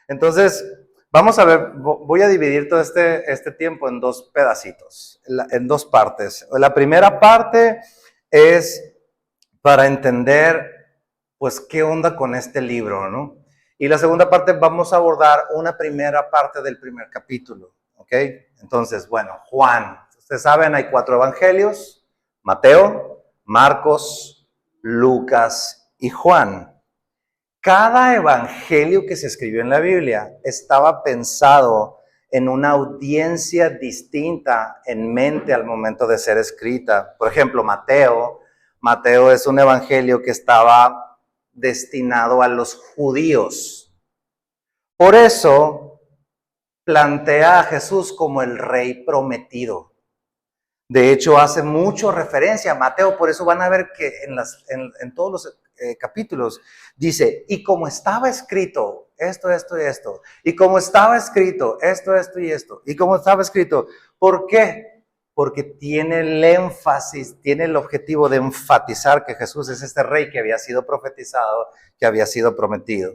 Entonces, vamos a ver, voy a dividir todo este tiempo en dos pedacitos, en dos partes. La primera parte es para entender, pues, qué onda con este libro, ¿no? Y la segunda parte vamos a abordar una primera parte del primer capítulo, ¿ok? Entonces, bueno, Juan, ustedes saben, hay 4 evangelios: Mateo, Marcos, Lucas y Juan. Cada evangelio que se escribió en la Biblia estaba pensado en una audiencia distinta en mente al momento de ser escrita. Por ejemplo, Mateo es un evangelio que estaba destinado a los judíos. Por eso plantea a Jesús como el rey prometido. De hecho, hace mucho referencia a Mateo, por eso van a ver que en todos los capítulos dice, y como estaba escrito esto, esto y esto, y como estaba escrito esto, esto y esto, y como estaba escrito, ¿por qué? Porque tiene el énfasis, tiene el objetivo de enfatizar que Jesús es este rey que había sido profetizado, que había sido prometido.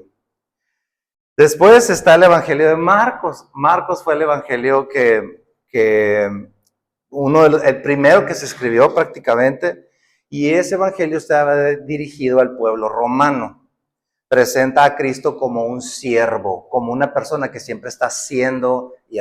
Después está el evangelio de Marcos. Marcos fue el evangelio que el primero que se escribió prácticamente, y ese evangelio estaba dirigido al pueblo romano. Presenta a Cristo como un siervo, como una persona que siempre está haciendo, y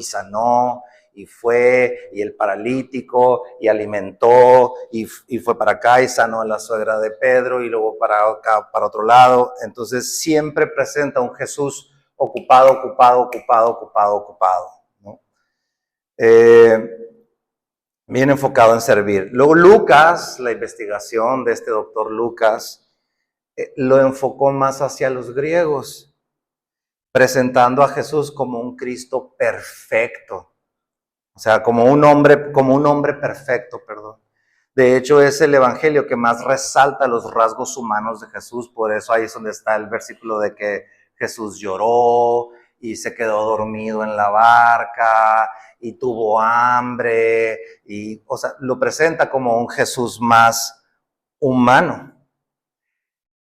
sanó, y fue, y el paralítico, y alimentó, y fue para acá, y sanó a la suegra de Pedro, y luego para acá, para otro lado. Entonces siempre presenta un Jesús ocupado, ocupado, ocupado, ocupado, ocupado, ¿no? Bien enfocado en servir. Luego Lucas, la investigación de este doctor Lucas, lo enfocó más hacia los griegos, presentando a Jesús como un Cristo perfecto, o sea, como un hombre perfecto, perdón. De hecho, es el evangelio que más resalta los rasgos humanos de Jesús, por eso ahí es donde está el versículo de que Jesús lloró y se quedó dormido en la barca y tuvo hambre, y, o sea, lo presenta como un Jesús más humano.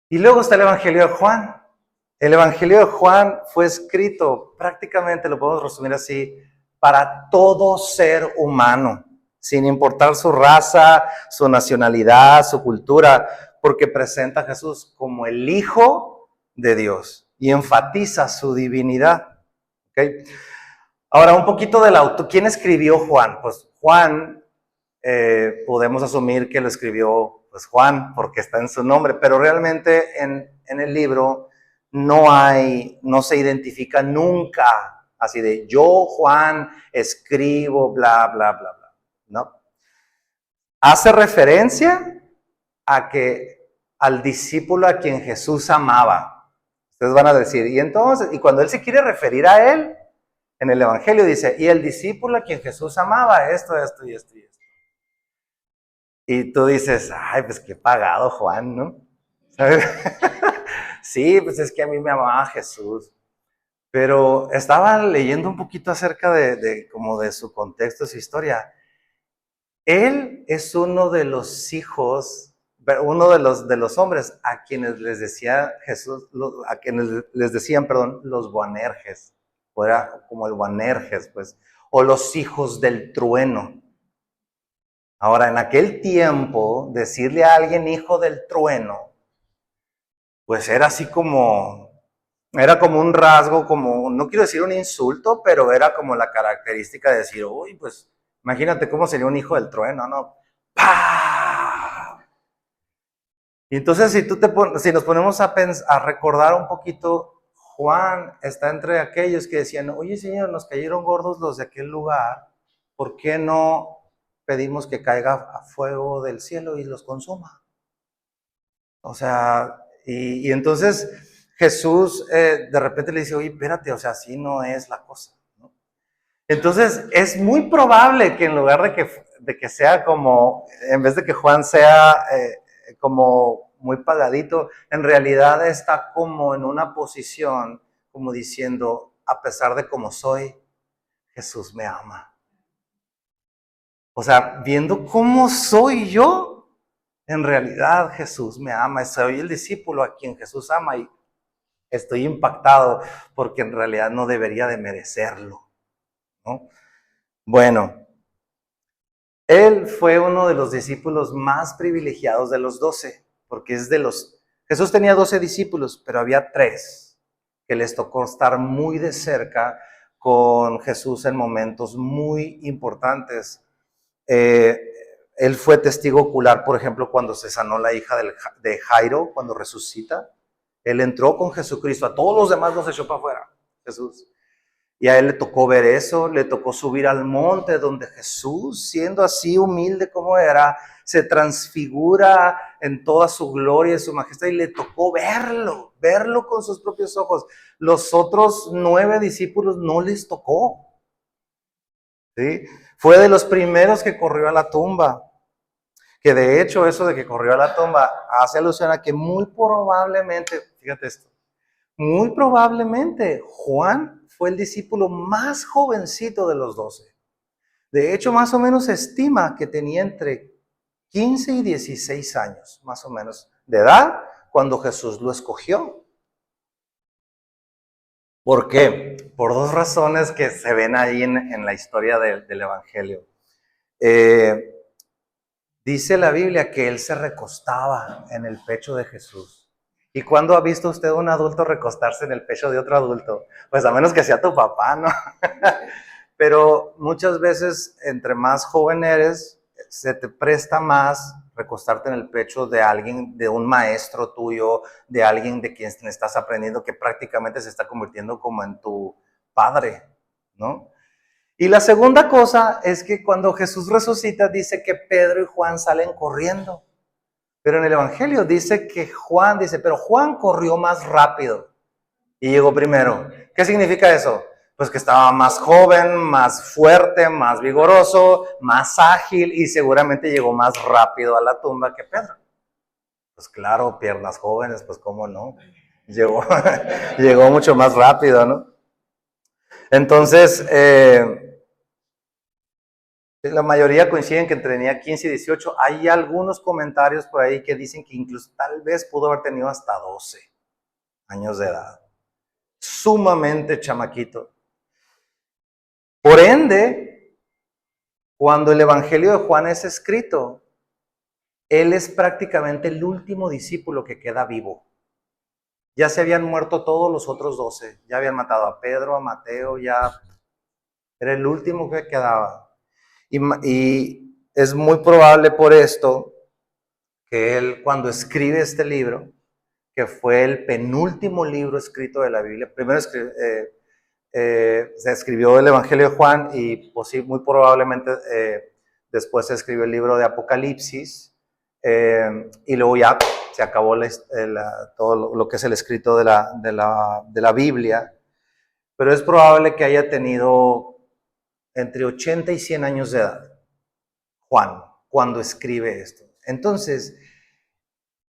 Y luego está el evangelio de Juan. El evangelio de Juan fue escrito, prácticamente lo podemos resumir así, para todo ser humano, sin importar su raza, su nacionalidad, su cultura, porque presenta a Jesús como el Hijo de Dios y enfatiza su divinidad. ¿Okay? Ahora, un poquito del autor. ¿Quién escribió Juan? Pues Juan, podemos asumir que lo escribió pues Juan, porque está en su nombre, pero realmente en el libro no se identifica nunca así de yo, Juan, escribo, bla, bla, bla, bla. No. Hace referencia al discípulo a quien Jesús amaba. Ustedes van a decir, y cuando él se quiere referir a él, en el evangelio dice, y el discípulo a quien Jesús amaba, esto, esto y esto y esto. Y tú dices, ay, pues qué pagado Juan, ¿no? ¿Sabes? Sí, pues es que a mí me amaba Jesús. Pero estaba leyendo un poquito acerca como de su contexto, su historia. Él es uno de los hijos, uno de los hombres a quienes les decía Jesús, a quienes les decían, perdón, los Boanerges, o era como el Boanerges, pues, o los hijos del trueno. Ahora, en aquel tiempo, decirle a alguien hijo del trueno, pues era como un rasgo, como, no quiero decir un insulto, pero era como la característica de decir, uy, pues, imagínate cómo sería un hijo del trueno, ¿no? ¡Pah! Y entonces, si nos ponemos a recordar un poquito, Juan está entre aquellos que decían, oye, Señor, nos cayeron gordos los de aquel lugar, ¿por qué no pedimos que caiga a fuego del cielo y los consuma? O sea, y entonces Jesús de repente le dice, oye, espérate, o sea, así no es la cosa, ¿no? Entonces, es muy probable que en lugar de que sea como, en vez de que Juan sea como muy pagadito, en realidad está como en una posición como diciendo, a pesar de cómo soy, Jesús me ama. O sea, viendo cómo soy yo, en realidad Jesús me ama. Soy el discípulo a quien Jesús ama. Estoy impactado porque en realidad no debería de merecerlo, ¿no? Bueno, él fue uno de los discípulos más privilegiados de los 12, porque es de los... Jesús tenía 12 discípulos, pero había 3 que les tocó estar muy de cerca con Jesús en momentos muy importantes. Eh, Él fue testigo ocular, por ejemplo, cuando se sanó la hija de Jairo, cuando resucita. Él entró con Jesucristo, a todos los demás los echó para afuera, Jesús. Y a él le tocó ver eso, le tocó subir al monte donde Jesús, siendo así humilde como era, se transfigura en toda su gloria y su majestad y le tocó verlo con sus propios ojos. Los otros 9 discípulos no les tocó, ¿sí? Fue de los primeros que corrió a la tumba, que de hecho eso de que corrió a la tumba hace alusión a que muy probablemente, fíjate esto, muy probablemente Juan fue el discípulo más jovencito de los 12. De hecho, más o menos se estima que tenía entre 15 y 16 años, más o menos, de edad cuando Jesús lo escogió. ¿Por qué? Por 2 razones que se ven ahí en la historia del Evangelio. Eh, Dice la Biblia que él se recostaba en el pecho de Jesús. ¿Y cuándo ha visto usted un adulto recostarse en el pecho de otro adulto? Pues a menos que sea tu papá, ¿no? Pero muchas veces, entre más joven eres, se te presta más recostarte en el pecho de alguien, de un maestro tuyo, de alguien de quien estás aprendiendo, que prácticamente se está convirtiendo como en tu padre, ¿no? Y la segunda cosa es que cuando Jesús resucita dice que Pedro y Juan salen corriendo. Pero en el Evangelio dice que Juan, dice, pero Juan corrió más rápido y llegó primero. ¿Qué significa eso? Pues que estaba más joven, más fuerte, más vigoroso, más ágil y seguramente llegó más rápido a la tumba que Pedro. Pues claro, piernas jóvenes, pues cómo no. Llegó, llegó mucho más rápido, ¿no? Entonces, la mayoría coinciden que tenía 15 y 18. Hay algunos comentarios por ahí que dicen que incluso tal vez pudo haber tenido hasta 12 años de edad. Sumamente chamaquito. Por ende, cuando el Evangelio de Juan es escrito, él es prácticamente el último discípulo que queda vivo. Ya se habían muerto todos los otros 12. Ya habían matado a Pedro, a Mateo, ya era el último que quedaba. Y es muy probable por esto que él, cuando escribe este libro, que fue el penúltimo libro escrito de la Biblia, primero se escribió el Evangelio de Juan y muy probablemente después se escribió el libro de Apocalipsis y luego ya se acabó todo lo que es el escrito de la Biblia, pero es probable que haya tenido entre 80 y 100 años de edad, Juan, cuando escribe esto. Entonces,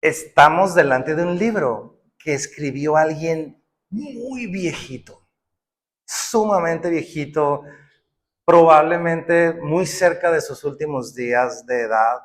estamos delante de un libro que escribió alguien muy viejito, sumamente viejito, probablemente muy cerca de sus últimos días de edad,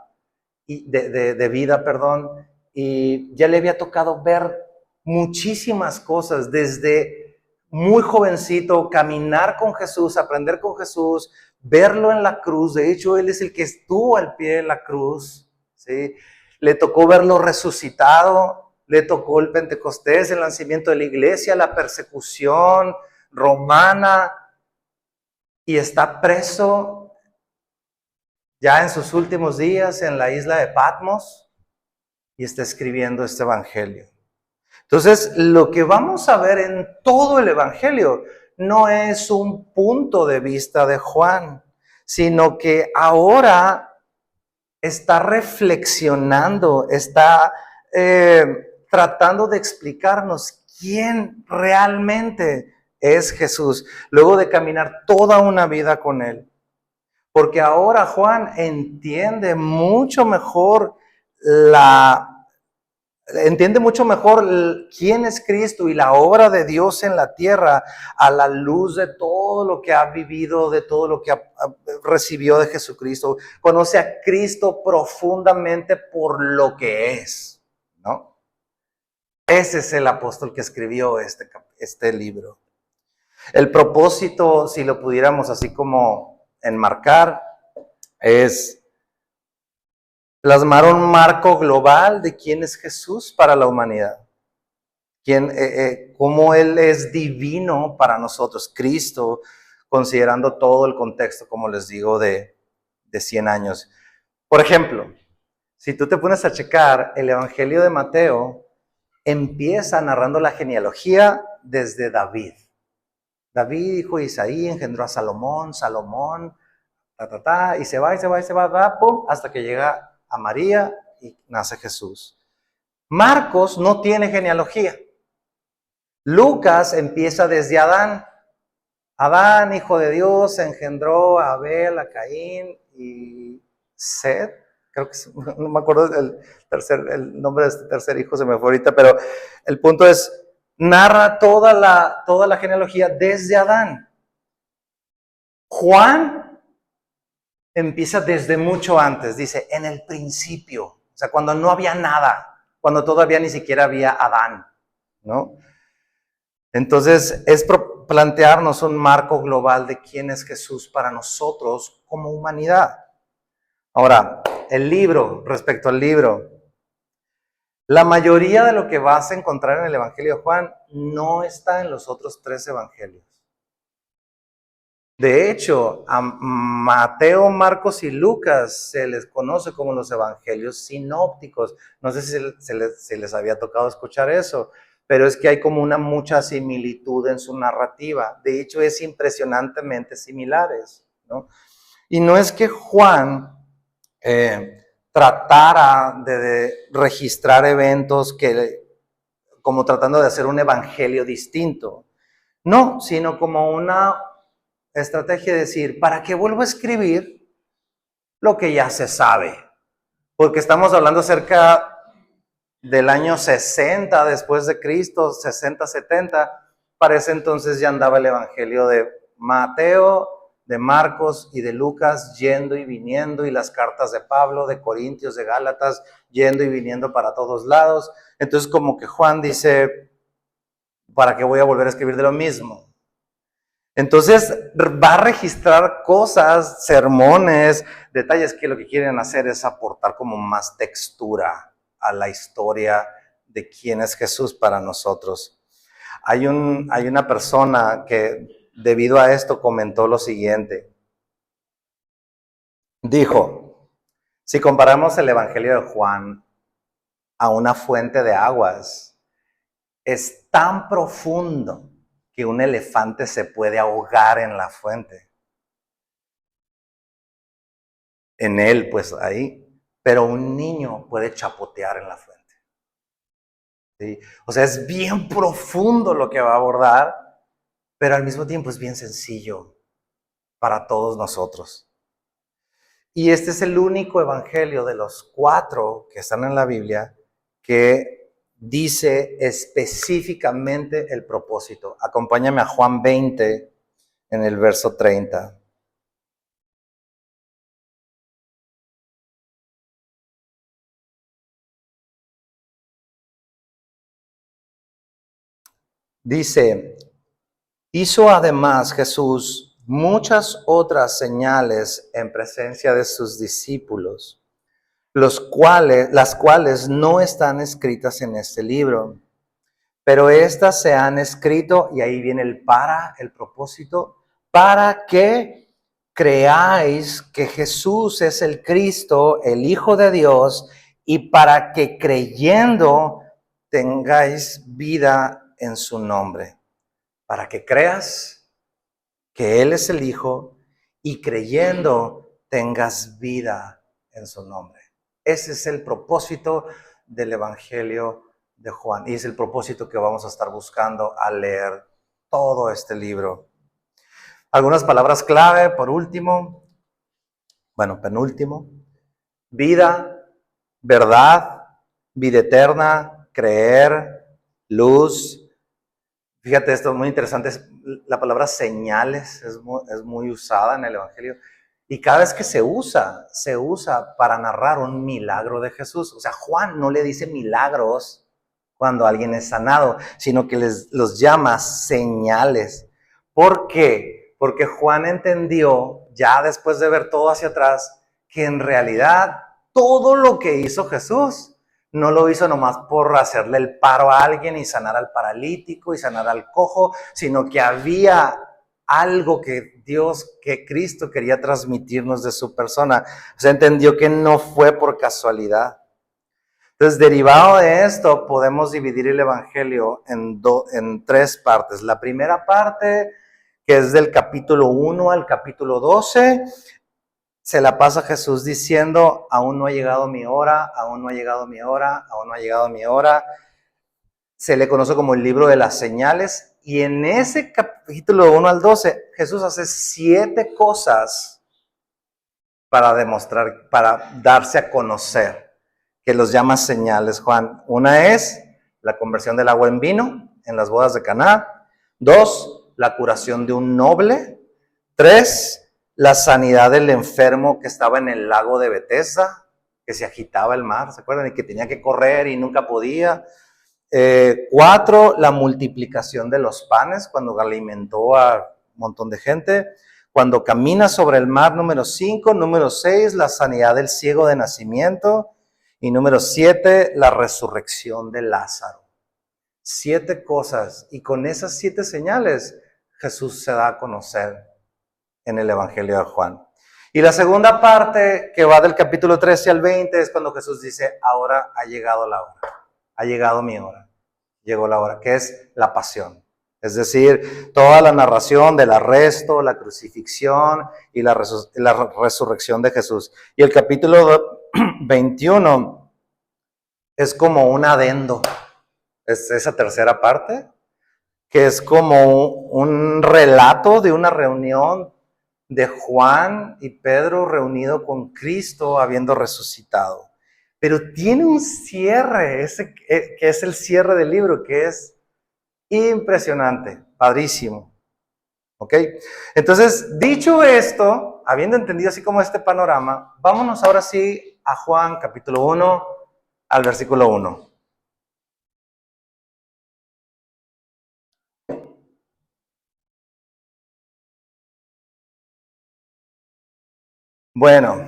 y de vida, perdón, y ya le había tocado ver muchísimas cosas, desde muy jovencito, caminar con Jesús, aprender con Jesús, verlo en la cruz. De hecho, él es el que estuvo al pie de la cruz, ¿sí? Le tocó verlo resucitado, le tocó el Pentecostés, el nacimiento de la iglesia, la persecución romana, y está preso ya en sus últimos días en la isla de Patmos y está escribiendo este evangelio. Entonces, lo que vamos a ver en todo el evangelio no es un punto de vista de Juan, sino que ahora está reflexionando, está tratando de explicarnos quién realmente es Jesús, luego de caminar toda una vida con él. Porque ahora Juan entiende mucho mejor quién es Cristo y la obra de Dios en la tierra a la luz de todo lo que ha vivido, de todo lo que recibió de Jesucristo. Conoce a Cristo profundamente por lo que es, ¿no? Ese es el apóstol que escribió este libro. El propósito, si lo pudiéramos así como enmarcar, es plasmar un marco global de quién es Jesús para la humanidad. Cómo Él es divino para nosotros, Cristo, considerando todo el contexto, como les digo, de 100 años. Por ejemplo, si tú te pones a checar, el Evangelio de Mateo empieza narrando la genealogía desde David. David, hijo de Isaí, engendró a Salomón, y se va, pum, hasta que llega a María y nace Jesús. Marcos no tiene genealogía. Lucas empieza desde Adán. Adán, hijo de Dios, engendró a Abel, a Caín y Set. Creo que no me acuerdo el nombre de este tercer hijo, se me fue ahorita, pero el punto es, narra toda la genealogía desde Adán. Juan empieza desde mucho antes, dice, en el principio, o sea, cuando no había nada, cuando todavía ni siquiera había Adán, ¿no? Entonces, es plantearnos un marco global de quién es Jesús para nosotros como humanidad. Ahora, el libro, respecto al libro, la mayoría de lo que vas a encontrar en el Evangelio de Juan no está en los otros 3 evangelios. De hecho, a Mateo, Marcos y Lucas se les conoce como los evangelios sinópticos. No sé si se les había tocado escuchar eso, pero es que hay como mucha similitud en su narrativa. De hecho, es impresionantemente similares, ¿no? Y no es que Juan tratara de registrar eventos como tratando de hacer un evangelio distinto. No, sino como una estrategia de decir, ¿para qué vuelvo a escribir lo que ya se sabe? Porque estamos hablando cerca del año 60 después de Cristo, 60, 70. Para ese entonces ya andaba el evangelio de Mateo, de Marcos y de Lucas yendo y viniendo, y las cartas de Pablo, de Corintios, de Gálatas, yendo y viniendo para todos lados. Entonces como que Juan dice, ¿para qué voy a volver a escribir de lo mismo? Entonces va a registrar cosas, sermones, detalles que lo que quieren hacer es aportar como más textura a la historia de quién es Jesús para nosotros. Hay una persona que debido a esto comentó lo siguiente. Dijo, si comparamos el Evangelio de Juan a una fuente de aguas, es tan profundo que un elefante se puede ahogar en la fuente. En él, pues ahí. Pero un niño puede chapotear en la fuente. ¿Sí? O sea, es bien profundo lo que va a abordar, pero al mismo tiempo es bien sencillo para todos nosotros. Y este es el único evangelio de los 4 que están en la Biblia que dice específicamente el propósito. Acompáñame a Juan 20 en el verso 30. Dice, hizo además Jesús muchas otras señales en presencia de sus discípulos, las cuales no están escritas en este libro, pero estas se han escrito, y ahí viene el propósito, para que creáis que Jesús es el Cristo, el Hijo de Dios, y para que creyendo tengáis vida en su nombre. Para que creas que Él es el Hijo y creyendo tengas vida en su nombre. Ese es el propósito del Evangelio de Juan y es el propósito que vamos a estar buscando al leer todo este libro. Algunas palabras clave, por último, penúltimo: vida, verdad, vida eterna, creer, luz. Fíjate, esto es muy interesante, la palabra señales es muy usada en el Evangelio, y cada vez que se usa para narrar un milagro de Jesús. O sea, Juan no le dice milagros cuando alguien es sanado, sino que los llama señales. ¿Por qué? Porque Juan entendió, ya después de ver todo hacia atrás, que en realidad todo lo que hizo Jesús no lo hizo nomás por hacerle el paro a alguien y sanar al paralítico y sanar al cojo, sino que había algo que Dios, que Cristo quería transmitirnos de su persona. O sea, entendió que no fue por casualidad. Entonces, derivado de esto, podemos dividir el Evangelio en tres partes. La primera parte, que es del capítulo 1 al capítulo 12, se la pasa Jesús diciendo, aún no ha llegado mi hora, aún no ha llegado mi hora, aún no ha llegado mi hora. Se le conoce como el libro de las señales. Y en ese capítulo 1 al 12, Jesús hace 7 cosas para demostrar, para darse a conocer, que los llama señales, Juan. Una es la conversión del agua en vino en las bodas de Caná. 2, la curación de un noble. 3, la sanidad del enfermo que estaba en el lago de Betesda, que se agitaba el mar, ¿se acuerdan? Y que tenía que correr y nunca podía. 4, la multiplicación de los panes, cuando alimentó a un montón de gente. Cuando camina sobre el mar, número 5. Número 6, la sanidad del ciego de nacimiento. Y número 7, la resurrección de Lázaro. 7 cosas. Y con esas 7 señales, Jesús se da a conocer en el Evangelio de Juan. Y la segunda parte, que va del capítulo 13 al 20, es cuando Jesús dice, ahora ha llegado la hora. Ha llegado mi hora. Llegó la hora, que es la pasión. Es decir, toda la narración del arresto, la crucifixión y la resurrección de Jesús. Y el capítulo 21 es como un adendo. Es esa tercera parte, que es como un relato de una reunión de Juan y Pedro reunido con Cristo habiendo resucitado. Pero tiene un cierre, que es el cierre del libro, que es impresionante, padrísimo. ¿Ok? Entonces, dicho esto, habiendo entendido así como este panorama, vámonos ahora sí a Juan capítulo 1 al versículo 1. Bueno,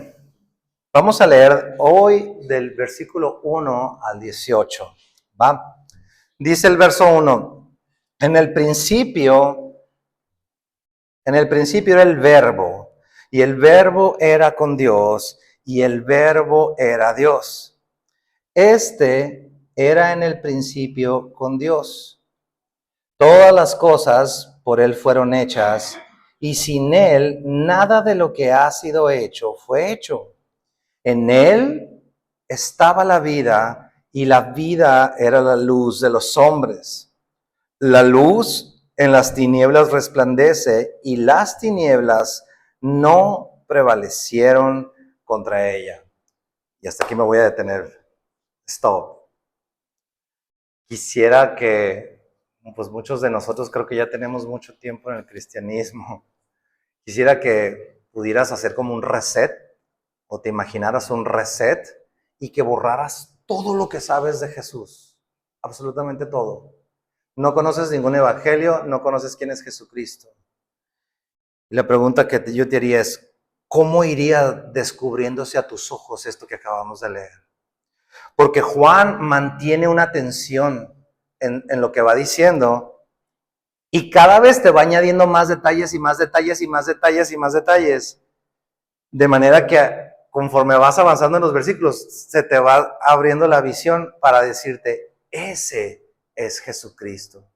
vamos a leer hoy del versículo 1 al 18. ¿Va? Dice el verso 1, en el principio era el verbo, y el verbo era con Dios, y el verbo era Dios. Este era en el principio con Dios. Todas las cosas por él fueron hechas, y sin él nada de lo que ha sido hecho fue hecho. En él estaba la vida, y la vida era la luz de los hombres. La luz en las tinieblas resplandece, y las tinieblas no prevalecieron contra ella. Y hasta aquí me voy a detener. Stop. Quisiera que, pues muchos de nosotros creo que ya tenemos mucho tiempo en el cristianismo. Quisiera que pudieras hacer como un reset, o te imaginaras un reset, y que borraras todo lo que sabes de Jesús. Absolutamente todo. No conoces ningún evangelio, no conoces quién es Jesucristo. Y la pregunta que yo te haría es, ¿cómo iría descubriéndose a tus ojos esto que acabamos de leer? Porque Juan mantiene una tensión en lo que va diciendo, y cada vez te va añadiendo más detalles y más detalles y más detalles y más detalles, de manera que conforme vas avanzando en los versículos, se te va abriendo la visión para decirte, ese es Jesucristo.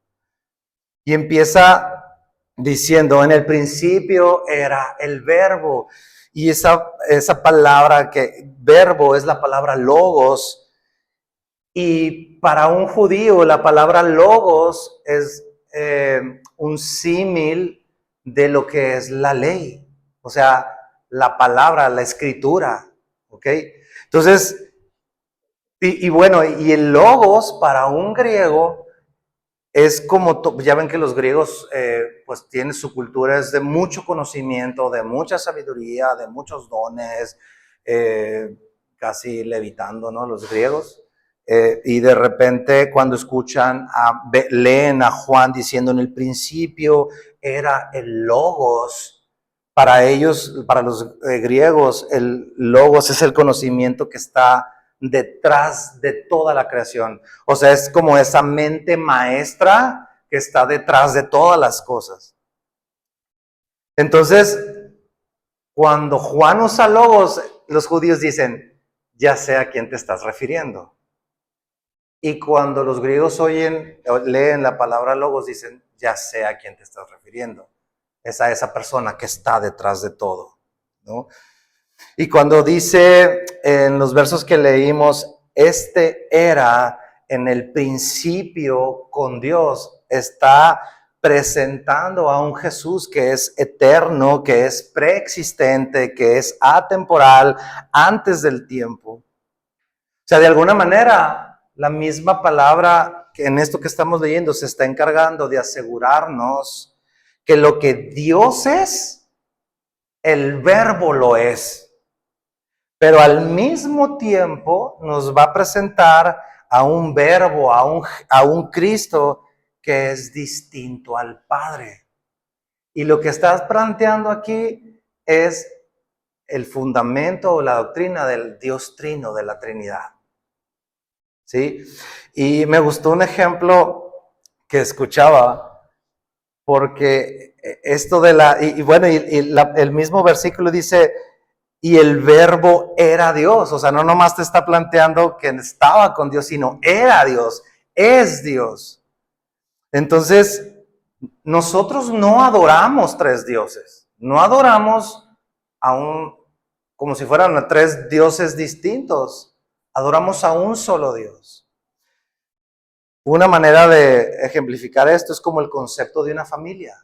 Y empieza diciendo, en el principio era el verbo. Y esa palabra, que verbo, es la palabra logos. Y para un judío la palabra logos es un símil de lo que es la ley. O sea, la palabra, la escritura. ¿Ok? Entonces, y bueno, y el logos para un griego es como, ya ven que los griegos pues tienen su cultura, es de mucho conocimiento, de mucha sabiduría, de muchos dones, casi levitando, ¿no? Los griegos. Y de repente cuando escuchan, leen a Juan diciendo en el principio era el logos, para ellos, para los griegos, el logos es el conocimiento que está detrás de toda la creación. O sea, es como esa mente maestra que está detrás de todas las cosas. Entonces, cuando Juan usa logos, los judíos dicen, ya sé a quién te estás refiriendo. Y cuando los griegos leen la palabra logos, dicen, ya sé a quién te estás refiriendo. Es a esa persona que está detrás de todo, ¿no? Y cuando dice en los versos que leímos, este era en el principio con Dios, está presentando a un Jesús que es eterno, que es preexistente, que es atemporal, antes del tiempo. O sea, de alguna manera, la misma palabra que en esto que estamos leyendo se está encargando de asegurarnos que lo que Dios es, el verbo lo es. Pero al mismo tiempo nos va a presentar a un verbo, a un Cristo que es distinto al Padre. Y lo que estás planteando aquí es el fundamento o la doctrina del Dios Trino, de la Trinidad. ¿Sí? Y me gustó un ejemplo que escuchaba, porque esto de el mismo versículo dice, y el verbo era Dios. O sea, no nomás te está planteando que estaba con Dios, sino era Dios, es Dios. Entonces, nosotros no adoramos tres dioses, no adoramos como si fueran tres dioses distintos, adoramos a un solo Dios. Una manera de ejemplificar esto es como el concepto de una familia.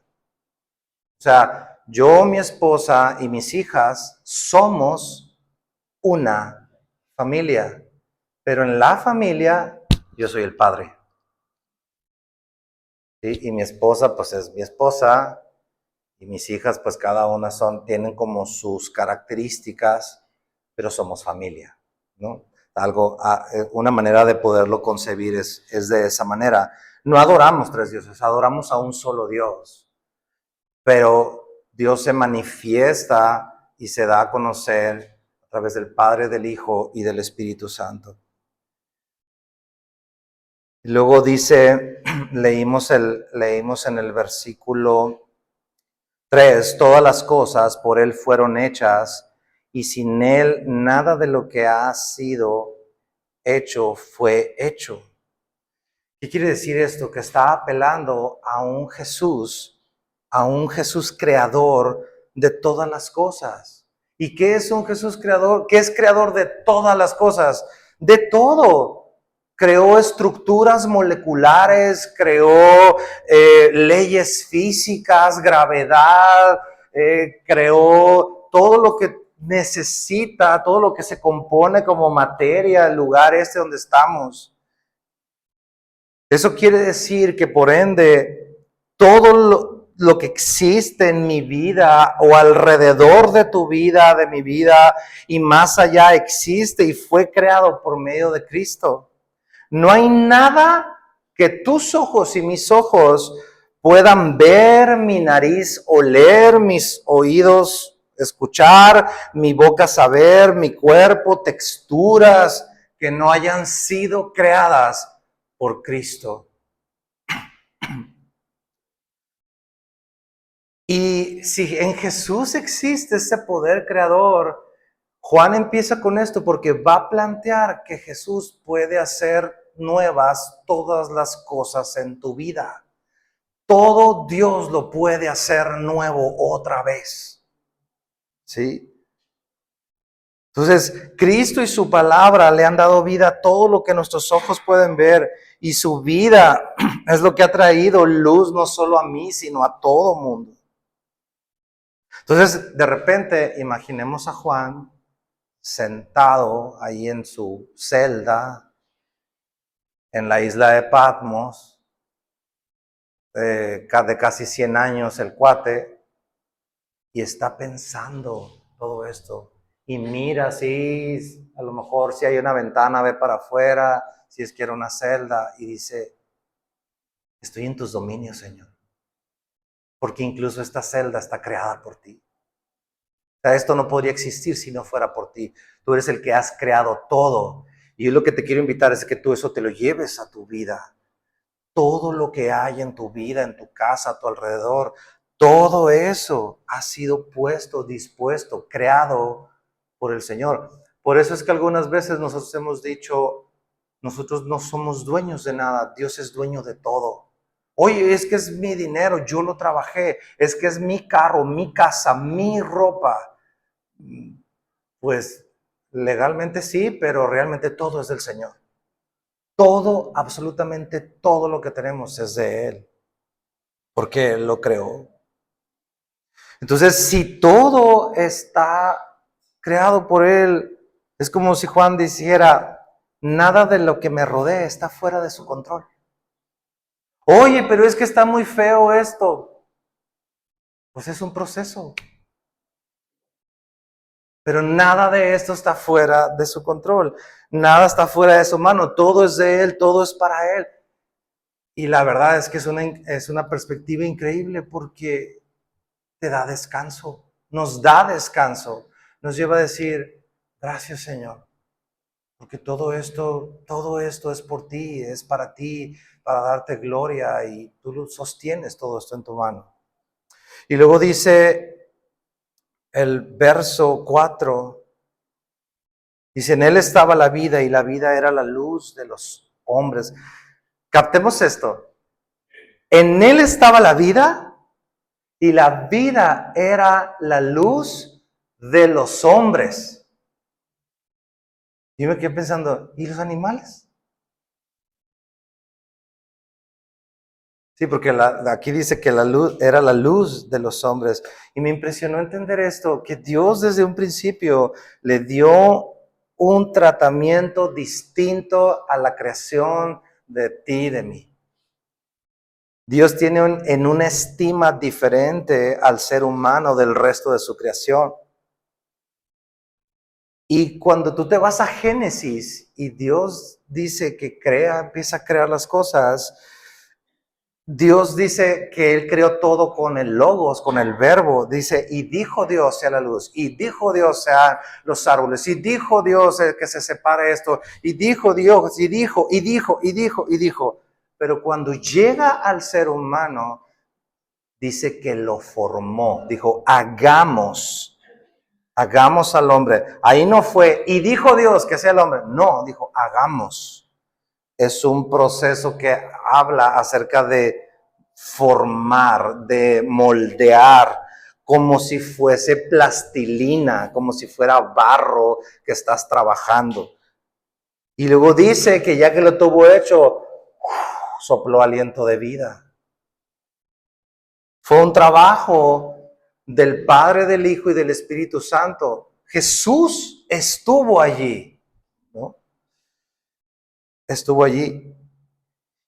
O sea, yo, mi esposa y mis hijas somos una familia, pero en la familia yo soy el padre. ¿Sí? Y mi esposa pues es mi esposa y mis hijas pues cada una tienen como sus características, pero somos familia, ¿no? Una manera de poderlo concebir es de esa manera. No adoramos tres dioses, adoramos a un solo Dios, pero Dios se manifiesta y se da a conocer a través del Padre, del Hijo y del Espíritu Santo. Luego dice, leímos en el versículo 3, todas las cosas por Él fueron hechas y sin Él nada de lo que ha sido hecho fue hecho. ¿Qué quiere decir esto? Que está apelando a un Jesús creador de todas las cosas. ¿Y qué es un Jesús creador? ¿Qué es creador de todas las cosas? De todo. Creó estructuras moleculares, creó leyes físicas, gravedad, creó todo lo que necesita, todo lo que se compone como materia, el lugar donde estamos. Eso quiere decir que por ende, todo lo que existe en mi vida o alrededor de tu vida, de mi vida y más allá existe y fue creado por medio de Cristo. No hay nada que tus ojos y mis ojos puedan ver, mi nariz oler, mis oídos escuchar, mi boca saber, mi cuerpo, texturas que no hayan sido creadas por Cristo. Y si en Jesús existe ese poder creador, Juan empieza con esto porque va a plantear que Jesús puede hacer nuevas todas las cosas en tu vida. Todo Dios lo puede hacer nuevo otra vez. ¿Sí? Entonces, Cristo y su palabra le han dado vida a todo lo que nuestros ojos pueden ver. Y su vida es lo que ha traído luz no solo a mí, sino a todo mundo. Entonces, de repente, imaginemos a Juan sentado ahí en su celda, en la isla de Patmos, de casi 100 años el cuate, y está pensando todo esto. Y mira, sí, a lo mejor si hay una ventana, ve para afuera, si es que era una celda, y dice, estoy en tus dominios, Señor, porque incluso esta celda está creada por ti. O sea, esto no podría existir si no fuera por ti. Tú eres el que has creado todo. Y yo lo que te quiero invitar es que tú eso te lo lleves a tu vida. Todo lo que hay en tu vida, en tu casa, a tu alrededor, todo eso ha sido puesto, dispuesto, creado por el Señor. Por eso es que algunas veces nosotros hemos dicho, nosotros no somos dueños de nada, Dios es dueño de todo. Oye, es que es mi dinero, yo lo trabajé, es que es mi carro, mi casa, mi ropa. Pues legalmente sí, pero realmente todo es del Señor. Todo, absolutamente todo lo que tenemos es de Él, porque Él lo creó. Entonces, si todo está creado por Él, es como si Juan dijera, nada de lo que me rodea está fuera de su control. Oye, pero es que está muy feo esto. Pues es un proceso. Pero nada de esto está fuera de su control. Nada está fuera de su mano. Todo es de Él, todo es para Él. Y la verdad es que es una perspectiva increíble porque te da descanso, nos da descanso, nos lleva a decir, gracias Señor, porque todo esto es por ti, es para ti, para darte gloria y tú sostienes todo esto en tu mano. Y luego dice el verso 4, dice, en Él estaba la vida y la vida era la luz de los hombres. Captemos esto, en Él estaba la vida y la vida era la luz de los hombres. Y me quedé pensando, ¿y los animales? Sí, porque aquí dice que la luz era la luz de los hombres. Y me impresionó entender esto, que Dios desde un principio le dio un tratamiento distinto a la creación de ti y de mí. Dios tiene en una estima diferente al ser humano del resto de su creación. Y cuando tú te vas a Génesis y Dios dice que empieza a crear las cosas, Dios dice que Él creó todo con el logos, con el verbo. Dice, y dijo Dios sea la luz, y dijo Dios sean los árboles, y dijo Dios que se separe esto, y dijo Dios, y dijo. Pero cuando llega al ser humano, dice que lo formó. Dijo, hagamos al hombre. Ahí no fue, y dijo Dios que sea el hombre. No, dijo, hagamos. Es un proceso que habla acerca de formar, de moldear, como si fuese plastilina, como si fuera barro que estás trabajando. Y luego dice que ya que lo tuvo hecho, sopló aliento de vida. Fue un trabajo del Padre, del Hijo y del Espíritu Santo. Jesús estuvo allí, ¿no? Estuvo allí.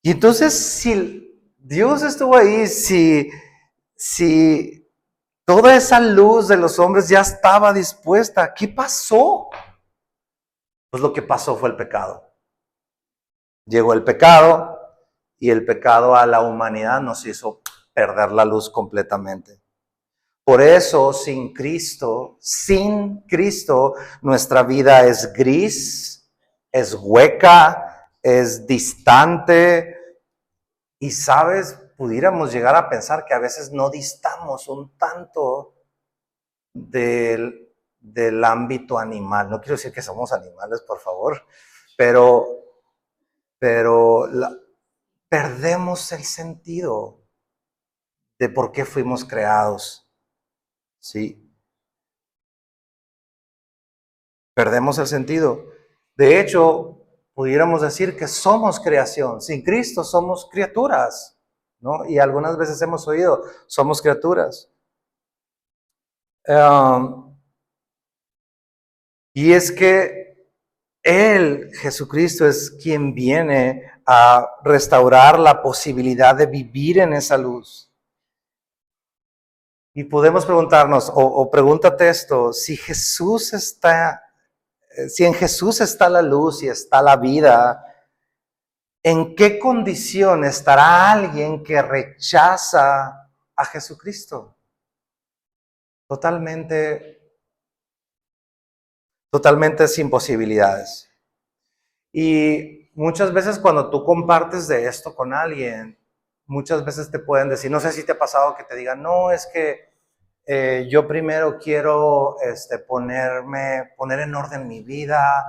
Y entonces, si Dios estuvo ahí, si toda esa luz de los hombres ya estaba dispuesta, ¿qué pasó? Pues lo que pasó fue el pecado. Llegó el pecado y el pecado a la humanidad nos hizo perder la luz completamente. Por eso, sin Cristo, nuestra vida es gris, es hueca, es distante. Y sabes, pudiéramos llegar a pensar que a veces no distamos un tanto del ámbito animal. No quiero decir que somos animales, por favor, pero perdemos el sentido de por qué fuimos creados. ¿Sí? Perdemos el sentido. De hecho, pudiéramos decir que somos creación. Sin Cristo somos criaturas, ¿no? Y algunas veces hemos oído, somos criaturas. Y es que Él, Jesucristo, es quien viene a restaurar la posibilidad de vivir en esa luz. Y podemos preguntarnos, o pregúntate esto, si en Jesús está la luz y está la vida, ¿En qué condición estará alguien que rechaza a Jesucristo? Totalmente, totalmente sin posibilidades. Y muchas veces cuando tú compartes de esto con alguien, muchas veces te pueden decir, no sé si te ha pasado que te digan, no, es que yo primero quiero poner en orden mi vida,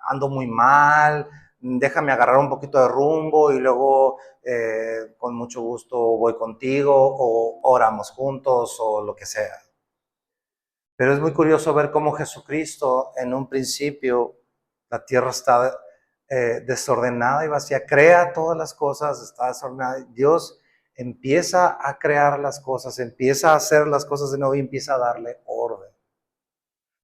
ando muy mal, déjame agarrar un poquito de rumbo y luego con mucho gusto voy contigo o oramos juntos o lo que sea. Pero es muy curioso ver cómo Jesucristo, en un principio, la tierra está desordenada y vacía, crea todas las cosas, está desordenada. Dios empieza a crear las cosas, empieza a hacer las cosas de nuevo y empieza a darle orden.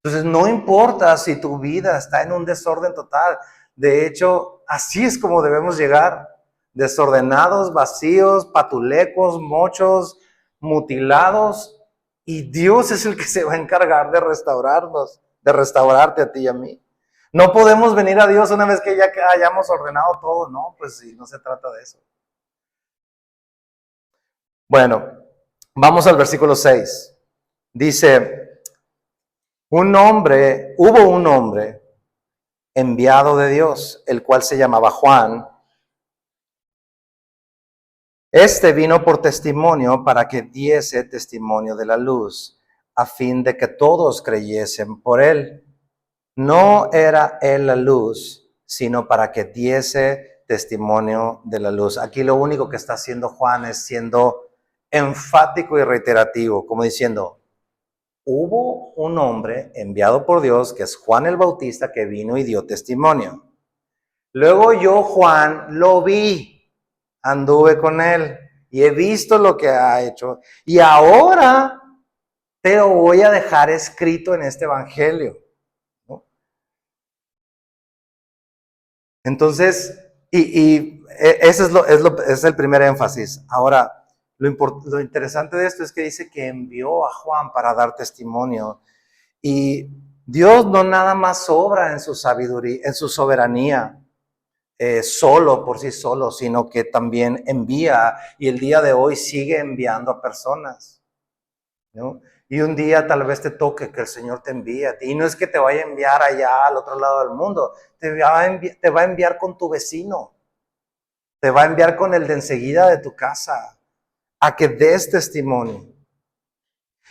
Entonces, no importa si tu vida está en un desorden total. De hecho, así es como debemos llegar. Desordenados, vacíos, patulecos, mochos, mutilados. Y Dios es el que se va a encargar de restaurarnos, de restaurarte a ti y a mí. No podemos venir a Dios una vez que ya hayamos ordenado todo. No, pues sí, no se trata de eso. Bueno, vamos al versículo 6. Dice, hubo un hombre enviado de Dios, el cual se llamaba Juan. Este vino por testimonio para que diese testimonio de la luz, a fin de que todos creyesen por él. No era él la luz, sino para que diese testimonio de la luz. Aquí lo único que está haciendo Juan es siendo enfático y reiterativo, como diciendo, hubo un hombre enviado por Dios, que es Juan el Bautista, que vino y dio testimonio. Luego yo, Juan, lo vi, anduve con él y he visto lo que ha hecho. Y ahora te lo voy a dejar escrito en este evangelio, ¿no? Entonces, ese es el primer énfasis. Ahora, lo interesante de esto es que dice que envió a Juan para dar testimonio. Y Dios no nada más obra en su sabiduría, en su soberanía, solo por sí solo, sino que también envía y el día de hoy sigue enviando a personas, ¿no? Y un día tal vez te toque que el Señor te envíe a ti. Y no es que te vaya a enviar allá al otro lado del mundo, te va a enviar con tu vecino, te va a enviar con el de enseguida de tu casa, a que des testimonio.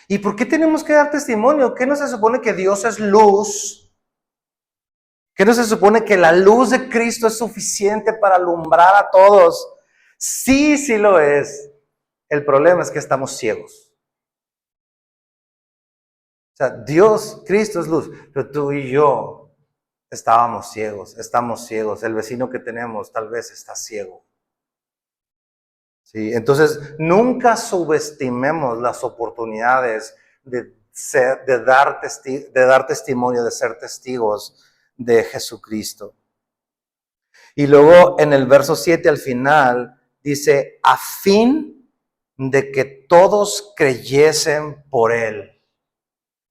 ¿Y por qué tenemos que dar testimonio? ¿Qué no se supone que Dios es luz? ¿Qué no se supone que la luz de Cristo es suficiente para alumbrar a todos? Sí, sí lo es. El problema es que estamos ciegos. O sea, Dios, Cristo es luz, pero tú y yo estábamos ciegos, estamos ciegos. El vecino que tenemos tal vez está ciego. ¿Sí? Entonces, nunca subestimemos las oportunidades de dar testimonio, de ser testigos de Jesucristo. Y luego en el verso 7 al final dice, a fin de que todos creyesen por él,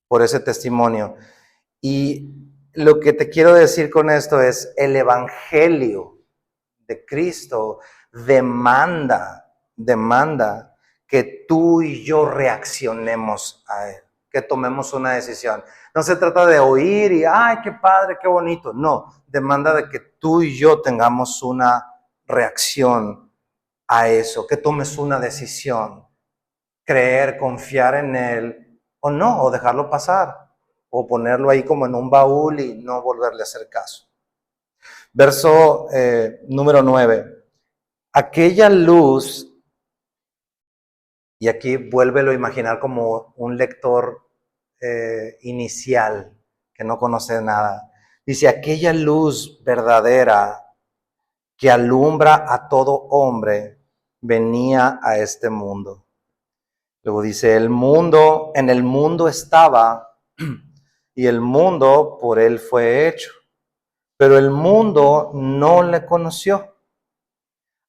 por ese testimonio. Y lo que te quiero decir con esto es, el evangelio de Cristo demanda que tú y yo reaccionemos a él, que tomemos una decisión. No se trata de oír y, ay, qué padre, qué bonito. No, demanda de que tú y yo tengamos una reacción a eso, que tomes una decisión, creer, confiar en él o no, o dejarlo pasar, o ponerlo ahí como en un baúl y no volverle a hacer caso. Verso número 9. Aquella luz, y aquí vuélvelo a imaginar como un lector inicial que no conoce nada. Dice, aquella luz verdadera que alumbra a todo hombre venía a este mundo. Luego dice, en el mundo estaba y el mundo por él fue hecho, pero el mundo no le conoció.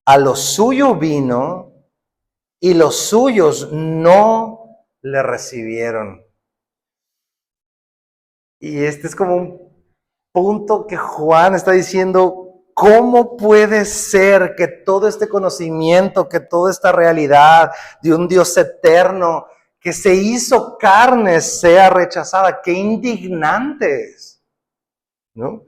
A lo suyo vino y los suyos no le recibieron. Y este es como un punto que Juan está diciendo, ¿cómo puede ser que todo este conocimiento, que toda esta realidad de un Dios eterno que se hizo carne sea rechazada? ¡Qué indignantes! ¿No?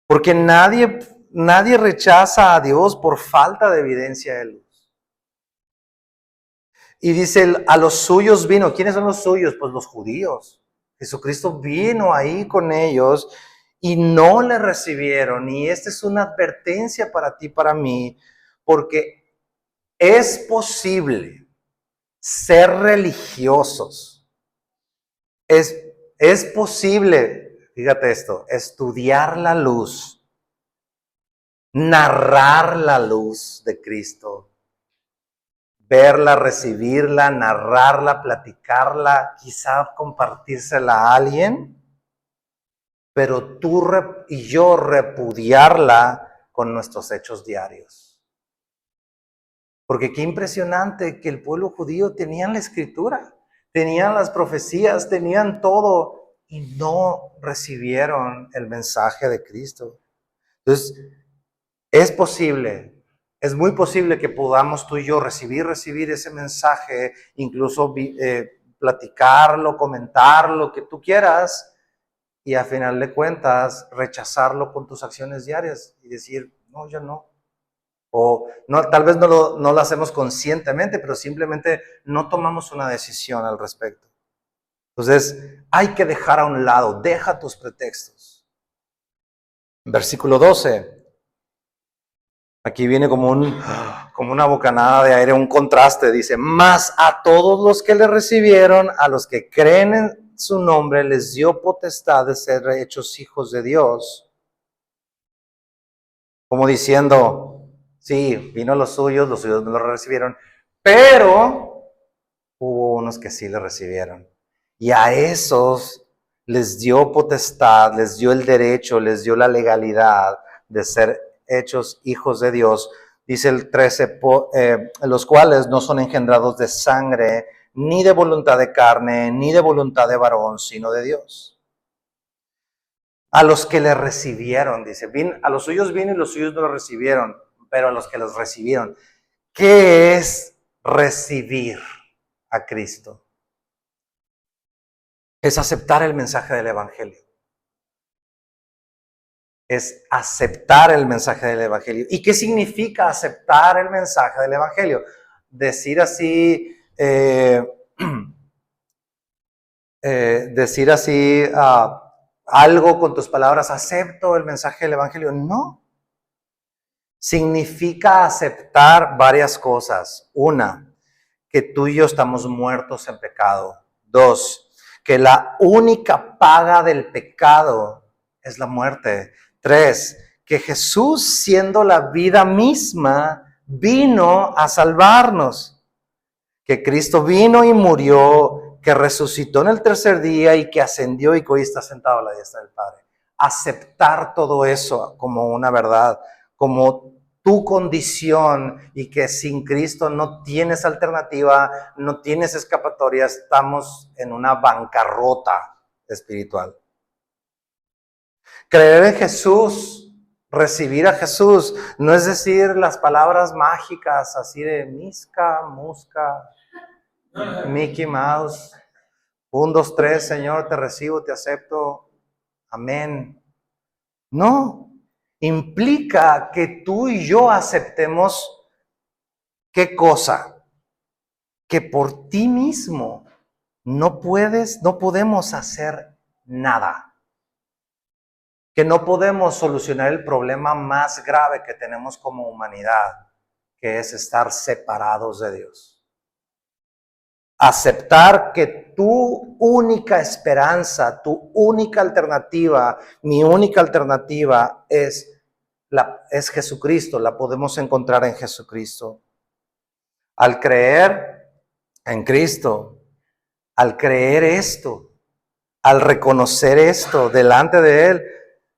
Porque nadie rechaza a Dios por falta de evidencia de luz. Y dice, a los suyos vino. ¿Quiénes son los suyos? Pues los judíos. Jesucristo vino ahí con ellos y no le recibieron. Y esta es una advertencia para ti, para mí, porque es posible ser religiosos. Es posible, fíjate esto, estudiar la luz, narrar la luz de Cristo, verla, recibirla, narrarla, platicarla, quizá compartírsela a alguien, pero tú y yo repudiarla con nuestros hechos diarios. Porque qué impresionante que el pueblo judío tenían la escritura, tenían las profecías, tenían todo y no recibieron el mensaje de Cristo. Entonces, es posible, es muy posible que podamos tú y yo recibir ese mensaje, incluso platicarlo, comentar lo que tú quieras, y a final de cuentas rechazarlo con tus acciones diarias y decir, no, yo no. O no, tal vez no lo hacemos conscientemente, pero simplemente no tomamos una decisión al respecto. Entonces, hay que dejar a un lado, deja tus pretextos. Versículo 12. Aquí viene como una bocanada de aire, un contraste. Dice, mas a todos los que le recibieron, a los que creen en su nombre, les dio potestad de ser hechos hijos de Dios. Como diciendo, sí, vino a los suyos no lo recibieron, pero hubo unos que sí le recibieron. Y a esos les dio potestad, les dio el derecho, les dio la legalidad de ser hechos hijos de Dios. Dice el 13, los cuales no son engendrados de sangre, ni de voluntad de carne, ni de voluntad de varón, sino de Dios. A los que le recibieron, dice, a los suyos vino y los suyos no lo recibieron, pero a los que los recibieron. ¿Qué es recibir a Cristo? Es aceptar el mensaje del Evangelio. Es aceptar el mensaje del Evangelio. ¿Y qué significa aceptar el mensaje del Evangelio? Decir así, algo con tus palabras, acepto el mensaje del Evangelio. No. Significa aceptar varias cosas. Una, que tú y yo estamos muertos en pecado. Dos, que la única paga del pecado es la muerte. Tres, que Jesús, siendo la vida misma, vino a salvarnos. Que Cristo vino y murió, que resucitó en el tercer día y que ascendió y que hoy está sentado a la diestra del Padre. Aceptar todo eso como una verdad, como tu condición, y que sin Cristo no tienes alternativa, no tienes escapatoria, estamos en una bancarrota espiritual. Creer en Jesús, recibir a Jesús, no es decir las palabras mágicas así de Misca, Musca, Mickey Mouse, 1, 2, 3, Señor, te recibo, te acepto, amén. No, implica que tú y yo aceptemos, ¿qué cosa? Que por ti mismo no podemos hacer nada. Que no podemos solucionar el problema más grave que tenemos como humanidad, que es estar separados de Dios. Aceptar que tu única esperanza, tu única alternativa, mi única alternativa es Jesucristo, la podemos encontrar en Jesucristo. Al creer en Cristo, al creer esto, al reconocer esto delante de Él,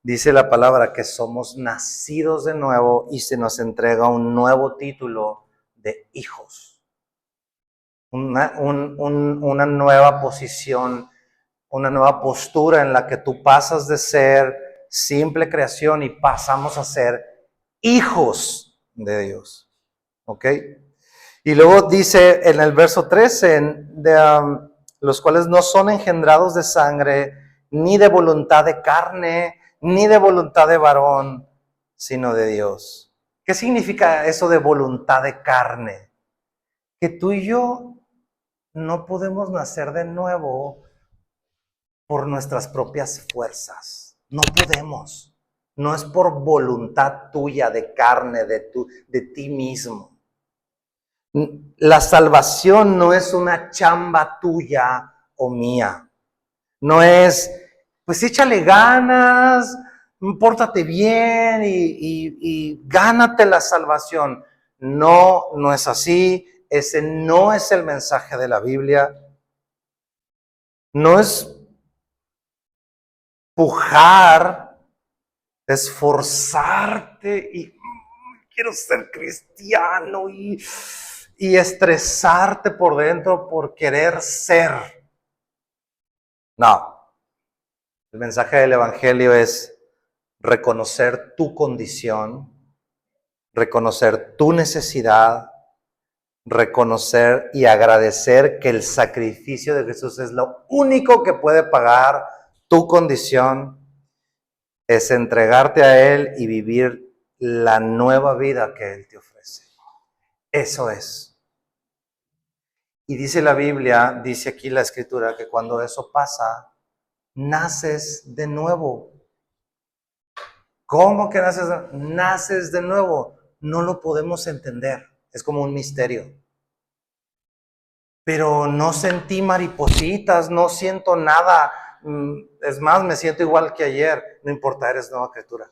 dice la palabra que somos nacidos de nuevo y se nos entrega un nuevo título de hijos. Una nueva posición, una nueva postura en la que tú pasas de ser simple creación y pasamos a ser hijos de Dios. ¿Ok? Y luego dice en el verso 13, los cuales no son engendrados de sangre, ni de voluntad de carne, ni de voluntad de varón, sino de Dios. ¿Qué significa eso de voluntad de carne? Que tú y yo no podemos nacer de nuevo por nuestras propias fuerzas. No podemos. No es por voluntad tuya de carne, de ti mismo. La salvación no es una chamba tuya o mía. No es, pues échale ganas, pórtate bien y gánate la salvación. No, no es así. Ese no es el mensaje de la Biblia. No es pujar, esforzarte y quiero ser cristiano y estresarte por dentro por querer ser. No, el mensaje del Evangelio es reconocer tu condición, reconocer tu necesidad, reconocer y agradecer que el sacrificio de Jesús es lo único que puede pagar tu condición, es entregarte a Él y vivir la nueva vida que Él te ofrece. Eso es. Y dice la Biblia, dice aquí la Escritura, que cuando eso pasa, naces de nuevo. ¿Cómo que naces de nuevo? Naces de nuevo? No lo podemos entender. Es como un misterio. Pero no sentí maripositas, no siento nada. Es más, me siento igual que ayer. No importa, eres nueva criatura.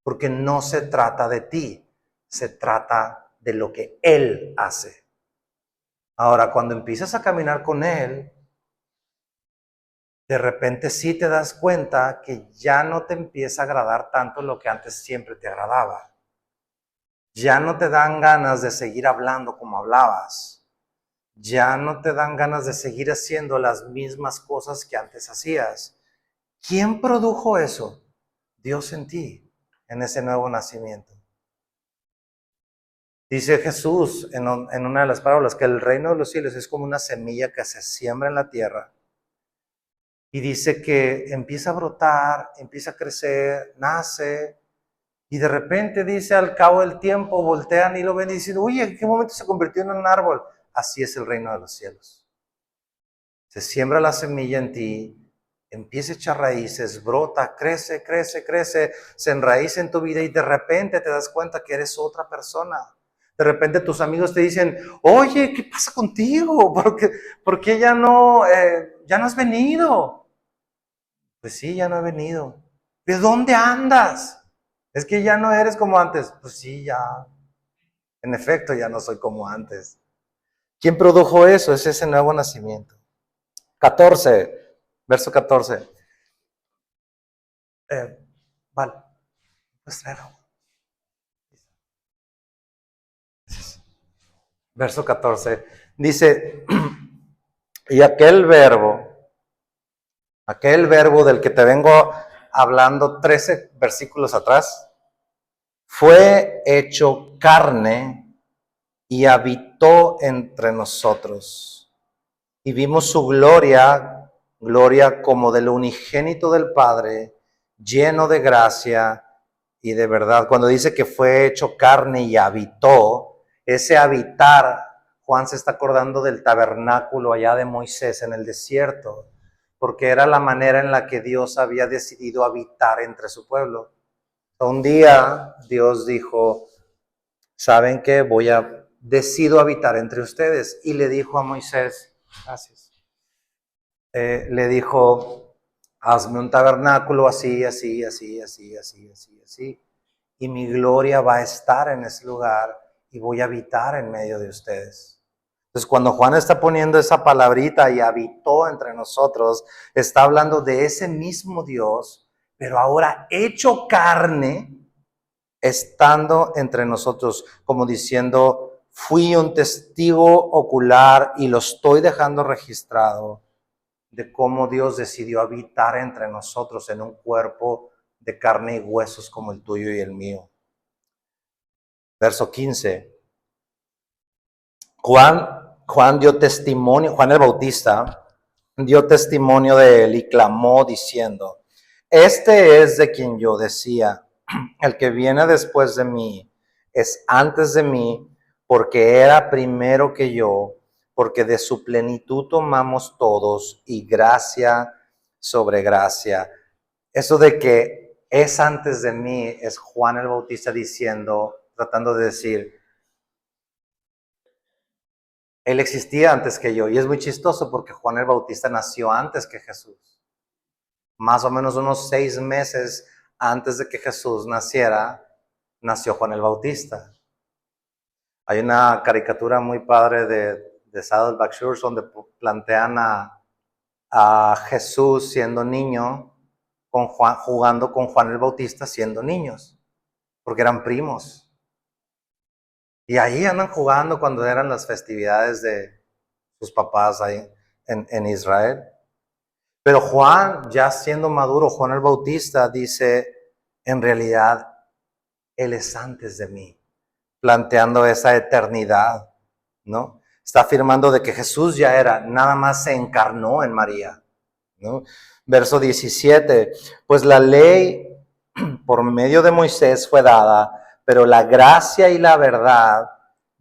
Porque no se trata de ti, se trata de lo que Él hace. Ahora, cuando empiezas a caminar con Él, de repente sí te das cuenta que ya no te empieza a agradar tanto lo que antes siempre te agradaba. Ya no te dan ganas de seguir hablando como hablabas. Ya no te dan ganas de seguir haciendo las mismas cosas que antes hacías. ¿Quién produjo eso? Dios en ti, en ese nuevo nacimiento. Dice Jesús en una de las parábolas que el reino de los cielos es como una semilla que se siembra en la tierra y dice que empieza a brotar, empieza a crecer, nace y de repente dice al cabo del tiempo voltean y lo ven y dicen, oye, ¿en qué momento se convirtió en un árbol? Así es el reino de los cielos. Se siembra la semilla en ti, empieza a echar raíces, brota, crece, crece, crece, se enraíza en tu vida y de repente te das cuenta que eres otra persona. De repente tus amigos te dicen, oye, ¿qué pasa contigo? ¿Por qué ya no has venido? Pues sí, ya no he venido. ¿De dónde andas? Es que ya no eres como antes. Pues sí, ya. En efecto, ya no soy como antes. ¿Quién produjo eso? Es ese nuevo nacimiento. 14, verso 14. Vale, pues traer agua. Verso 14. Dice, y aquel verbo del que te vengo hablando 13 versículos atrás, fue hecho carne y habitó entre nosotros. Y vimos su gloria, gloria como del unigénito del Padre, lleno de gracia y de verdad. Cuando dice que fue hecho carne y habitó, ese habitar, Juan se está acordando del tabernáculo allá de Moisés en el desierto, porque era la manera en la que Dios había decidido habitar entre su pueblo. Un día Dios dijo, ¿saben qué? Decido habitar entre ustedes. Y le dijo a Moisés, gracias, le dijo, hazme un tabernáculo así, así, así, así, así, así, así. Y mi gloria va a estar en ese lugar y voy a habitar en medio de ustedes. Entonces, cuando Juan está poniendo esa palabrita y habitó entre nosotros, está hablando de ese mismo Dios, pero ahora hecho carne, estando entre nosotros, como diciendo, fui un testigo ocular y lo estoy dejando registrado de cómo Dios decidió habitar entre nosotros en un cuerpo de carne y huesos como el tuyo y el mío. Verso 15. Juan dio testimonio, Juan el Bautista dio testimonio de él y clamó diciendo, este es de quien yo decía, el que viene después de mí es antes de mí, porque era primero que yo, porque de su plenitud tomamos todos y gracia sobre gracia. Eso de que es antes de mí es Juan el Bautista diciendo, tratando de decir, él existía antes que yo. Y es muy chistoso porque Juan el Bautista nació antes que Jesús. Más o menos unos 6 meses antes de que Jesús naciera, nació Juan el Bautista. Hay una caricatura muy padre de Saddleback Shores donde plantean a Jesús siendo niño, jugando con Juan el Bautista siendo niños, porque eran primos. Y ahí andan jugando cuando eran las festividades de sus papás ahí en Israel. Pero Juan, ya siendo maduro, Juan el Bautista dice, en realidad, Él es antes de mí, planteando esa eternidad, ¿no? Está afirmando de que Jesús ya era, nada más se encarnó en María, ¿no? Verso 17, pues la ley por medio de Moisés fue dada, pero la gracia y la verdad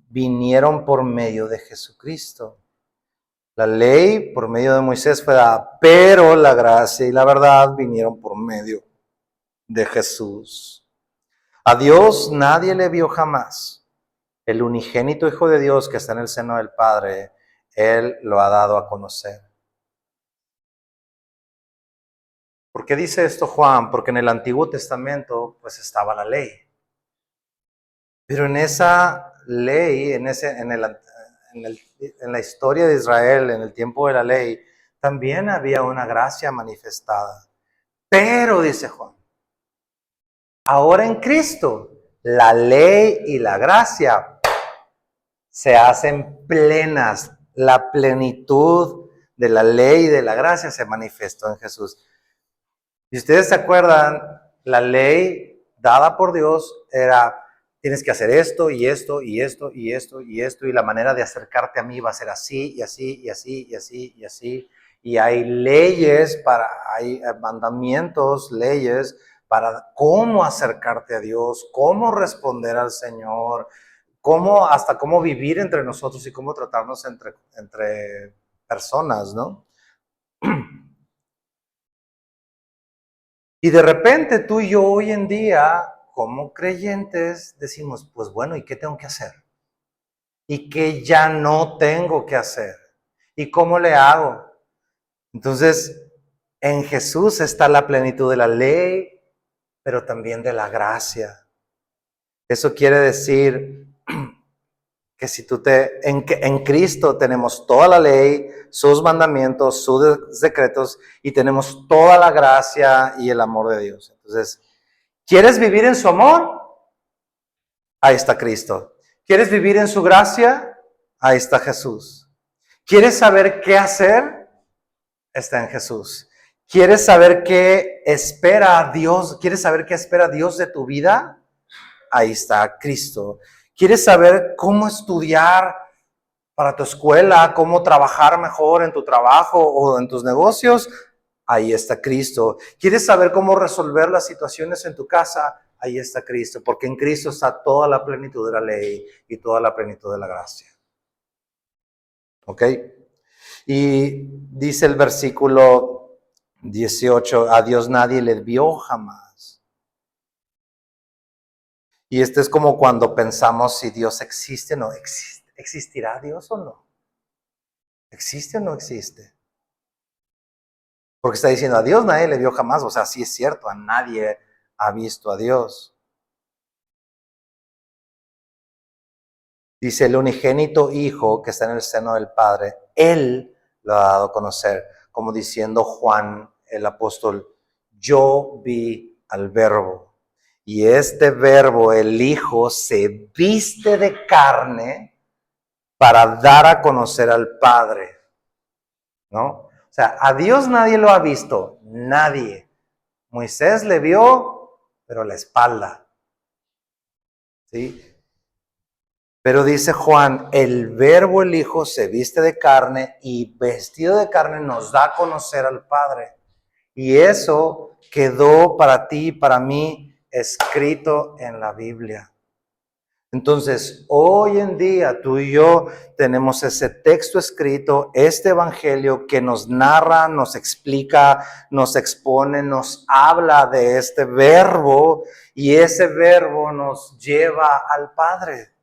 vinieron por medio de Jesucristo. La ley por medio de Moisés fue dada, pero la gracia y la verdad vinieron por medio de Jesús. A Dios nadie le vio jamás. El unigénito Hijo de Dios que está en el seno del Padre, Él lo ha dado a conocer. ¿Por qué dice esto Juan? Porque en el Antiguo Testamento pues estaba la ley. Pero en esa ley, en la historia de Israel, en el tiempo de la ley, también había una gracia manifestada. Pero, dice Juan, ahora en Cristo, la ley y la gracia se hacen plenas. La plenitud de la ley y de la gracia se manifestó en Jesús. Si ustedes se acuerdan, la ley dada por Dios era, tienes que hacer esto y esto y esto y esto y esto, y la manera de acercarte a mí va a ser así y así y así y así y así. Y hay leyes, hay mandamientos, leyes para cómo acercarte a Dios, cómo responder al Señor, hasta cómo vivir entre nosotros y cómo tratarnos entre personas, ¿no? Y de repente tú y yo hoy en día, como creyentes, decimos, pues bueno, ¿y qué tengo que hacer? ¿Y qué ya no tengo que hacer? ¿Y cómo le hago? Entonces, en Jesús está la plenitud de la ley, pero también de la gracia. Eso quiere decir que si en Cristo tenemos toda la ley, sus mandamientos, sus decretos, y tenemos toda la gracia y el amor de Dios. Entonces, ¿quieres vivir en su amor? Ahí está Cristo. ¿Quieres vivir en su gracia? Ahí está Jesús. ¿Quieres saber qué hacer? Está en Jesús. ¿Quieres saber qué espera Dios? ¿Quieres saber qué espera Dios de tu vida? Ahí está Cristo. ¿Quieres saber cómo estudiar para tu escuela, cómo trabajar mejor en tu trabajo o en tus negocios? Ahí está Cristo. ¿Quieres saber cómo resolver las situaciones en tu casa? Ahí está Cristo, porque en Cristo está toda la plenitud de la ley y toda la plenitud de la gracia. ¿Ok? Y dice el versículo 18, a Dios nadie le vio jamás. Y este es como cuando pensamos si Dios existe o no existe. ¿Existirá Dios o no? ¿Existe o no existe? Porque está diciendo, a Dios nadie le vio jamás. O sea, sí es cierto, a nadie ha visto a Dios. Dice, el unigénito Hijo que está en el seno del Padre, Él lo ha dado a conocer. Como diciendo Juan, el apóstol, yo vi al Verbo. Y este Verbo, el Hijo, se viste de carne para dar a conocer al Padre. ¿No? O sea, a Dios nadie lo ha visto, nadie. Moisés le vio, pero la espalda. ¿Sí? Pero dice Juan, el Verbo, el Hijo, se viste de carne y vestido de carne nos da a conocer al Padre. Y eso quedó para ti y para mí escrito en la Biblia. Entonces, hoy en día tú y yo tenemos ese texto escrito, este evangelio que nos narra, nos explica, nos expone, nos habla de este verbo y ese verbo nos lleva al Padre.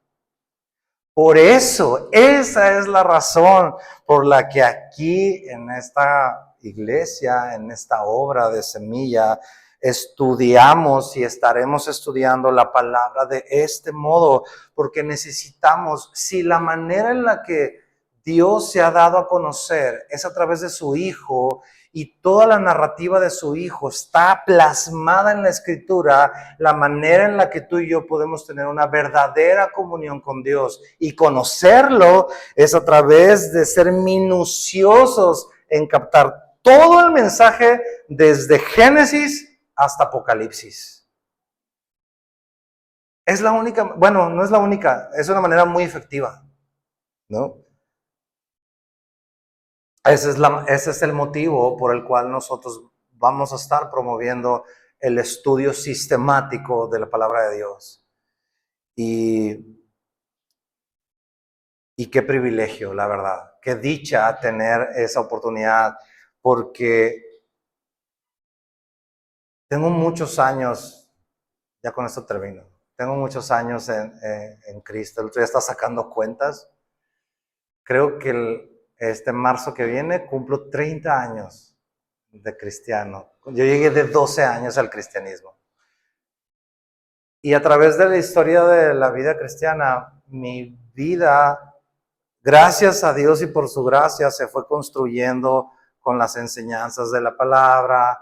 Por eso, esa es la razón por la que aquí en esta iglesia, en esta obra de Semilla, estudiamos y estaremos estudiando la palabra de este modo, porque necesitamos, si la manera en la que Dios se ha dado a conocer es a través de su Hijo, y toda la narrativa de su Hijo está plasmada en la Escritura, la manera en la que tú y yo podemos tener una verdadera comunión con Dios y conocerlo es a través de ser minuciosos en captar todo el mensaje desde Génesis hasta Apocalipsis. Es la única, bueno, no es la única, es una manera muy efectiva, ¿no? Ese es el motivo por el cual nosotros vamos a estar promoviendo el estudio sistemático de la palabra de Dios. Y qué privilegio, la verdad. Qué dicha tener esa oportunidad, porque tengo muchos años, ya con esto termino, tengo muchos años en Cristo. El otro día estaba sacando cuentas. Creo que este marzo que viene cumplo 30 años de cristiano. Yo llegué de 12 años al cristianismo. Y a través de la historia de la vida cristiana, mi vida, gracias a Dios y por su gracia, se fue construyendo con las enseñanzas de la palabra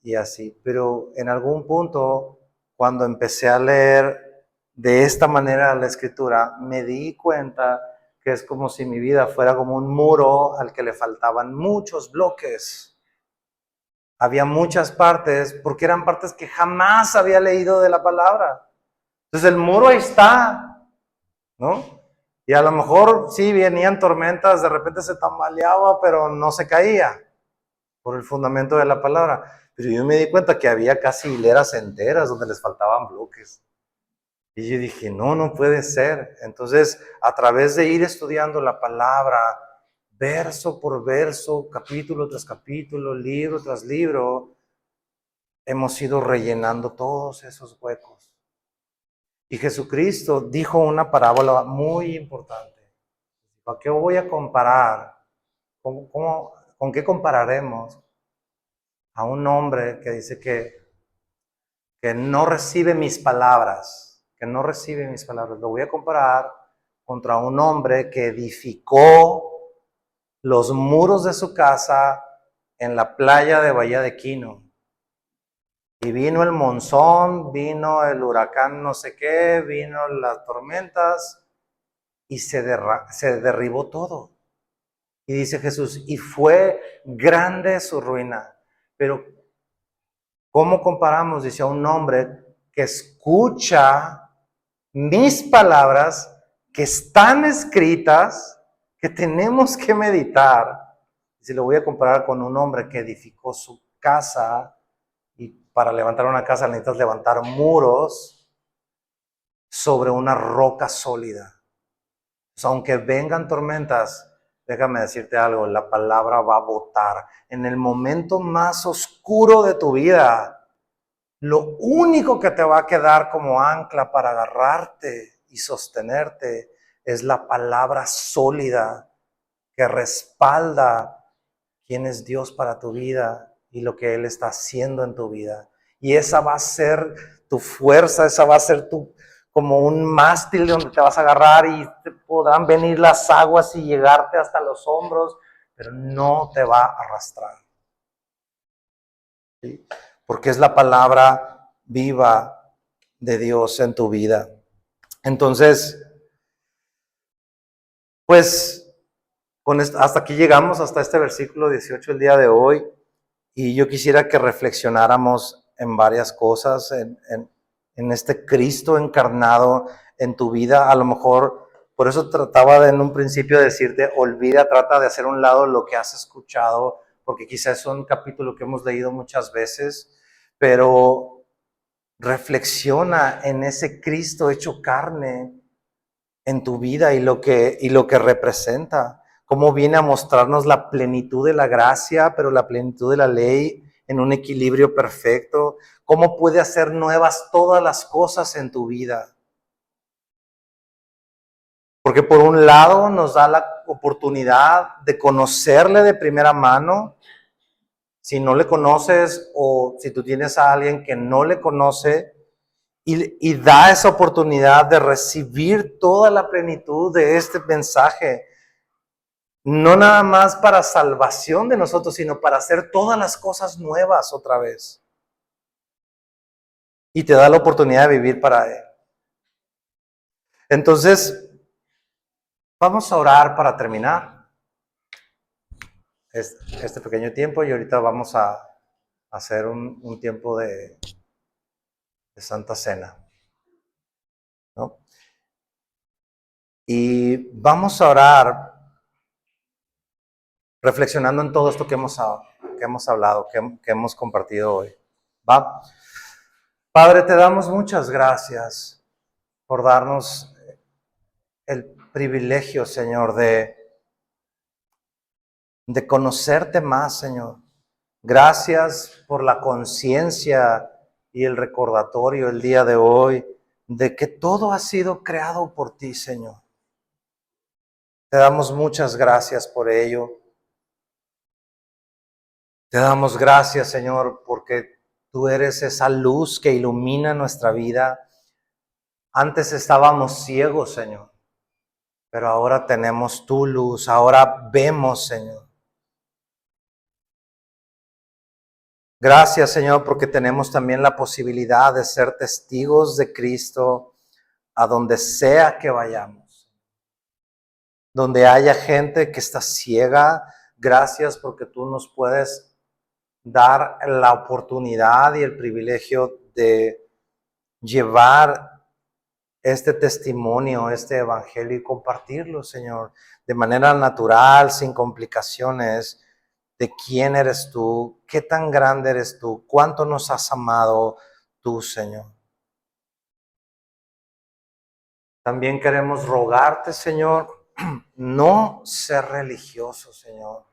y así. Pero en algún punto, cuando empecé a leer de esta manera la Escritura, me di cuenta que es como si mi vida fuera como un muro al que le faltaban muchos bloques. Había muchas partes, porque eran partes que jamás había leído de la palabra. Entonces el muro ahí está, ¿no? Y a lo mejor sí venían tormentas, de repente se tambaleaba, pero no se caía por el fundamento de la palabra. Pero yo me di cuenta que había casi hileras enteras donde les faltaban bloques. Y yo dije, no, no puede ser. Entonces, a través de ir estudiando la palabra, verso por verso, capítulo tras capítulo, libro tras libro, hemos ido rellenando todos esos huecos. Y Jesucristo dijo una parábola muy importante. ¿Para qué voy a comparar? ¿Con qué compararemos a un hombre que dice que no recibe mis palabras? Que no recibe mis palabras. Lo voy a comparar contra un hombre que edificó los muros de su casa en la playa de Bahía de Quino. Y vino el monzón, vino el huracán no sé qué, vino las tormentas y se derribó todo. Y dice Jesús, y fue grande su ruina. Pero ¿cómo comparamos? Dice, a un hombre que escucha mis palabras que están escritas, que tenemos que meditar. Si lo voy a comparar con un hombre que edificó su casa, y para levantar una casa necesitas levantar muros sobre una roca sólida. O sea, aunque vengan tormentas, déjame decirte algo, la palabra va a botar. En el momento más oscuro de tu vida, lo único que te va a quedar como ancla para agarrarte y sostenerte es la palabra sólida que respalda quién es Dios para tu vida y lo que Él está haciendo en tu vida. Y esa va a ser tu fuerza, esa va a ser tu, como un mástil donde te vas a agarrar y te podrán venir las aguas y llegarte hasta los hombros, pero no te va a arrastrar. ¿Sí? Porque es la palabra viva de Dios en tu vida. Entonces, pues, hasta aquí llegamos, hasta este versículo 18 el día de hoy, y yo quisiera que reflexionáramos en varias cosas, en este Cristo encarnado en tu vida. A lo mejor, por eso trataba en un principio de decirte, olvida, trata de hacer a un lado lo que has escuchado, porque quizás es un capítulo que hemos leído muchas veces, pero reflexiona en ese Cristo hecho carne en tu vida y lo que representa, cómo viene a mostrarnos la plenitud de la gracia, pero la plenitud de la ley en un equilibrio perfecto, cómo puede hacer nuevas todas las cosas en tu vida. Porque por un lado nos da la oportunidad de conocerle de primera mano. Si no le conoces o si tú tienes a alguien que no le conoce, y da esa oportunidad de recibir toda la plenitud de este mensaje, no nada más para salvación de nosotros, sino para hacer todas las cosas nuevas otra vez. Y te da la oportunidad de vivir para Él. Entonces, vamos a orar para terminar este pequeño tiempo y ahorita vamos a hacer un tiempo de Santa Cena, ¿no? Y vamos a orar reflexionando en todo esto que hemos hablado, que hemos compartido hoy. ¿Va? Padre, te damos muchas gracias por darnos el privilegio, Señor, de conocerte más, Señor. Gracias por la conciencia y el recordatorio el día de hoy de que todo ha sido creado por ti, Señor. Te damos muchas gracias por ello. Te damos gracias, Señor, porque tú eres esa luz que ilumina nuestra vida. Antes estábamos ciegos, Señor, pero ahora tenemos tu luz, ahora vemos, Señor. Gracias, Señor, porque tenemos también la posibilidad de ser testigos de Cristo a donde sea que vayamos. Donde haya gente que está ciega, gracias porque tú nos puedes dar la oportunidad y el privilegio de llevar este testimonio, este evangelio y compartirlo, Señor, de manera natural, sin complicaciones, de quién eres tú, qué tan grande eres tú, cuánto nos has amado tú, Señor. También queremos rogarte, Señor, no ser religioso, Señor,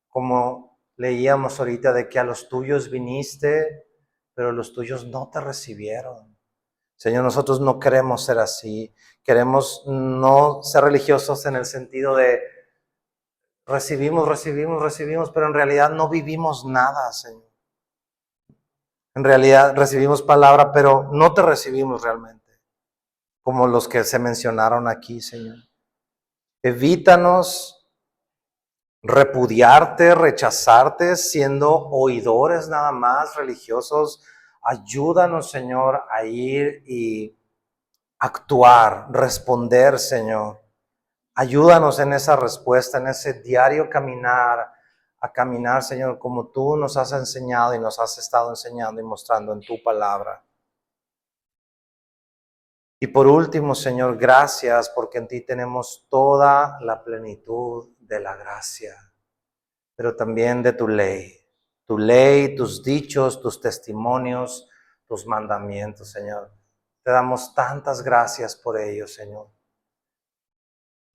como leíamos ahorita de que a los tuyos viniste, pero los tuyos no te recibieron. Señor, nosotros no queremos ser así. Queremos no ser religiosos en el sentido de recibimos, pero en realidad no vivimos nada, Señor. En realidad recibimos palabra, pero no te recibimos realmente, como los que se mencionaron aquí, Señor. Evítanos repudiarte, rechazarte, siendo oidores nada más, religiosos. Ayúdanos, Señor, a ir y actuar, responder, Señor. Ayúdanos en esa respuesta, en ese diario caminar, a caminar, Señor, como tú nos has enseñado y nos has estado enseñando y mostrando en tu palabra. Y por último, Señor, gracias porque en ti tenemos toda la plenitud de la gracia, pero también de tu ley, tus dichos, tus testimonios, tus mandamientos, Señor. Te damos tantas gracias por ello, Señor.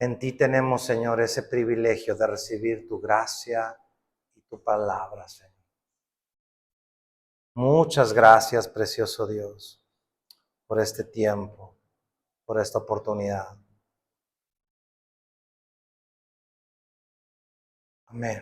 En ti tenemos, Señor, ese privilegio de recibir tu gracia y tu palabra, Señor. Muchas gracias, precioso Dios, por este tiempo, por esta oportunidad. Amén.